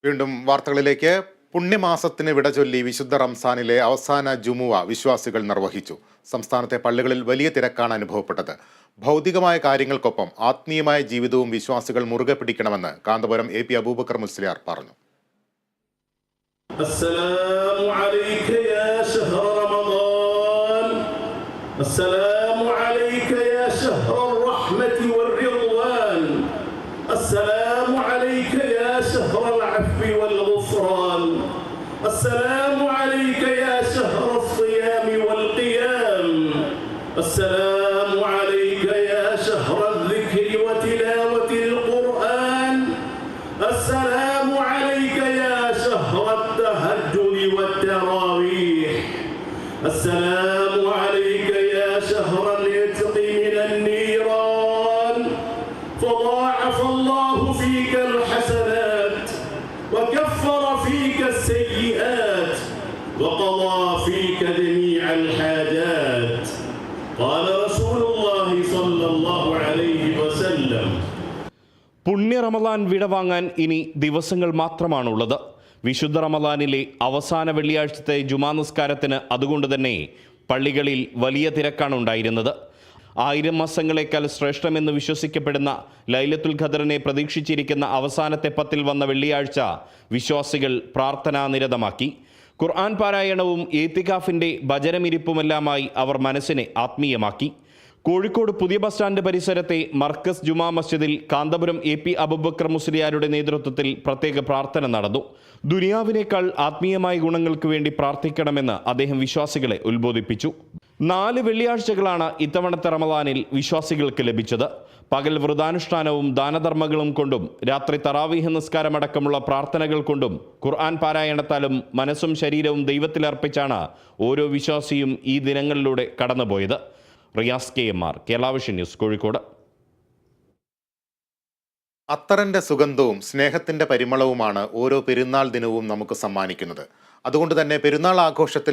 വീണ്ടും വാർത്തകളിലേക്ക്. പുണ്യമാസത്തിന് വിട ചൊല്ലി വിശുദ്ധ റംസാനിലെ അവസാന ജുമുഅ വിശ്വാസികൾ നിർവഹിച്ചു. സംസ്ഥാനത്തെ പള്ളികളിൽ വലിയ തിരക്കാണ് അനുഭവപ്പെട്ടത്. ഭൗതികമായ കാര്യങ്ങൾക്കൊപ്പം ആത്മീയമായ ജീവിതവും വിശ്വാസികൾ മുറുകെ പിടിക്കണമെന്ന് കാന്തപുരം AP അബൂബക്കർ മുസ്ലിയാർ പറഞ്ഞു. അസ്സലാമു അലൈക യാ ശഹ്റ റമദാൻ, അസ്സലാമു അലൈക യാ ശഹ്റ റഹ്മതി വർ-റിദ്വാൻ, അസ്സലാമു അലൈക യാ ശഹ്റ അൽ-അഫ്വി വൽ-ഗുഫ്റാൻ, അസ്സലാമു അലൈക യാ ശഹ്റ الصيام والقيام, السلام عليك يا شهر الذكر وتلاوة القرآن, السلام عليك يا شهر التهجد والتراويح, السلام عليك يا شهر العتق من النيران, فضاعف الله فيك الحسنات وكفر فيك السيئات وقضى فيك جميع الحاجات. قال رسول الله صلى الله عليه وسلم. പുണ്യ റമദാൻ വിടവാങ്ങാൻ ഇനി ദിവസങ്ങൾ മാത്രമാണുള്ളത്. വിശുദ്ധ റമദാനിലെ അവസാന വെള്ളിയാഴ്ചത്തെ ജുമാ നിസ്കാരത്തിന് അതുകൊണ്ട് തന്നെ പള്ളികളിൽ വലിയ തിരക്കാണ് ഉണ്ടായിരുന്നത്. 1000 മാസങ്ങളേക്കാൾ ശ്രേഷ്ഠമെന്ന് വിശ്വസിക്കപ്പെടുന്ന ലൈലത്തുൽ ഖദറിനെ പ്രതീക്ഷിച്ചിരിക്കുന്ന അവസാനത്തെ 10 വന്ന വെള്ളിയാഴ്ച വിശ്വാസികൾ പ്രാർത്ഥനാനിരതമാക്കി. ഖുർആൻ പാരായണവും ഏത്തികാഫിൻ്റെ ഭജനമിരിപ്പുമെല്ലാമായി അവർ മനസ്സിനെ ആത്മീയമാക്കി. കോഴിക്കോട് പുതിയ ബസ് സ്റ്റാൻഡ് പരിസരത്തെ മർക്കസ് ജുമാ മസ്ജിദിൽ കാന്തപുരം AP അബൂബക്കർ മുസ്ലിയാരുടെ നേതൃത്വത്തിൽ പ്രത്യേക പ്രാർത്ഥന നടന്നു. ദുനിയാവിനേക്കാൾ ആത്മീയമായ ഗുണങ്ങൾക്ക് വേണ്ടി പ്രാർത്ഥിക്കണമെന്ന് അദ്ദേഹം വിശ്വാസികളെ ഉത്ബോധിപ്പിച്ചു. 4 വെള്ളിയാഴ്ചകളാണ് ഇത്തവണത്തെ റമദാനിൽ വിശ്വാസികൾക്ക് ലഭിച്ചത്. പകൽ വ്രതാനുഷ്ഠാനവും ദാനധർമ്മങ്ങളും കൊണ്ടും രാത്രി തറാവീഹ് നിസ്കാരമടക്കമുള്ള പ്രാർത്ഥനകൾ കൊണ്ടും ഖുർആൻ പാരായണത്താലും മനസ്സും ശരീരവും ദൈവത്തിലർപ്പിച്ചാണ് ഓരോ വിശ്വാസിയും ഈ ദിനങ്ങളിലൂടെ കടന്നുപോയത്. Riyas KMR, Kerala vision news, Kozhikode. അത്തറിന്റെ സുഗന്ധവും സ്നേഹത്തിന്റെ പരിമളവുമാണ് ഓരോ പെരുന്നാൾ ദിനവും നമുക്ക് സമ്മാനിക്കുന്നത്. അതുകൊണ്ട് തന്നെ പെരുന്നാൾ ആഘോഷത്തിൽ